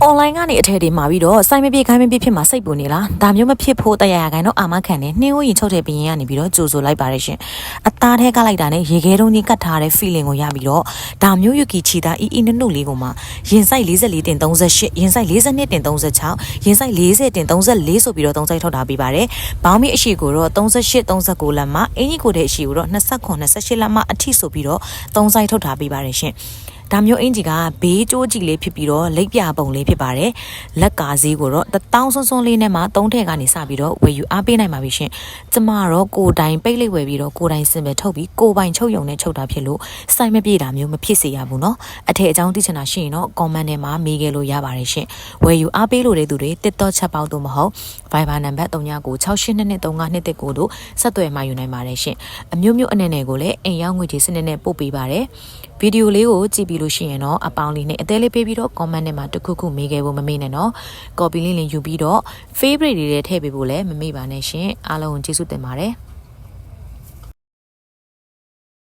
online ကနေအထည်တွေမှာပြီးတော့စိုင်းမပြေခိုင်းမပြေဖြစ်မှာစိတ်ပူနေလားဒါမျိုးမဖြစ်ဖို့တရားရခိုင်တော့အာမခံနေနှင်းဝရင်ချုပ်တဲ့ပရင်ကနေပြီးတော့ကြိုဆိုလိုက်ပါတယ်ရှင်အသားထဲကလိုက်တာနဲ့ရေခဲတုံးကြီးကတ်ထားတဲ့ feeling ကိုရပြီးတော့ဒါမျိုးယူကီချီတာအီနုနုလေးကိုမှရင်ဆိုင်44တင်38ရင်ဆိုင်42တင်36ရင်ဆိုင်40တင်34ဆိုပြီးတော့3စိုက်ထုတ်ထားပေးပါတယ်ဘောင်းမီအရှိကိုတော့38 39လက်မှအင်ကြီးကိုတဲ့အရှိကိုတော့29 28လက်မှအထိဆိုပြီးတော့3စိုက်ထုတ်ထားပေးပါတယ်ရှင်ဒါမျိုးအင်ဂျီကဘေးကျိုးကြည့်လေးဖြစ်ပြီးတော့လိပ်ပြပုံလေးဖြစ်ပါတယ်လက်ကားဈေးကိုတော့1000စွန်းစွန်းလေးနဲ့မှ3ထည့်ကနေစပြီးတော့ဝယ်ယူအားပေးနိုင်ပါပြီရှင်ကျမတော့ကိုတိုင်ပိတ်လိပ်ဝယ်ပြီးတော့ကိုတိုင်စင်ပဲထုတ်ပြီးကိုပိုင်ချုပ်ယုံနဲ့ချုပ်တာဖြစ်လို့စိုက်မပြေတာမျိုးမဖြစ်စေရဘူးเนาะအထည်အကြောင်းသိချင်တာရှိရင်တော့ comment ထဲမှာမေးခဲ့လို့ရပါတယ်ရှင်ဝယ်ယူအားပေးလို့တဲ့သူတွေ TikTok ချက်ပေါက်တို့မဟုတ် Viber နံပါတ်3996822522တို့ဆက်သွယ်မှယူနိုင်ပါတယ်ရှင်အမျိုးမျိုးအနေနဲ့ကိုလည်းအိမ်ရောက်ငွေကြေးစနစ်နဲ့ပို့ပေးပါတယ်ဗီဒီယိုလေးကိုကြည့်ပြီးလို့ရှိရင်တော့အပေါင်းလေးနဲ့အသေးလေးပေးပြီးတော့ comment ထဲမှာတစ်ခုခုမေးခဲ့ဖို့မမေ့နဲ့နော် copy လေးယူပြီးတော့ favorite တွေထည့်ပေးဖို့လည်းမမေ့ပါနဲ့ရှင်အားလုံးကိုကျေးဇူးတင်ပါတယ်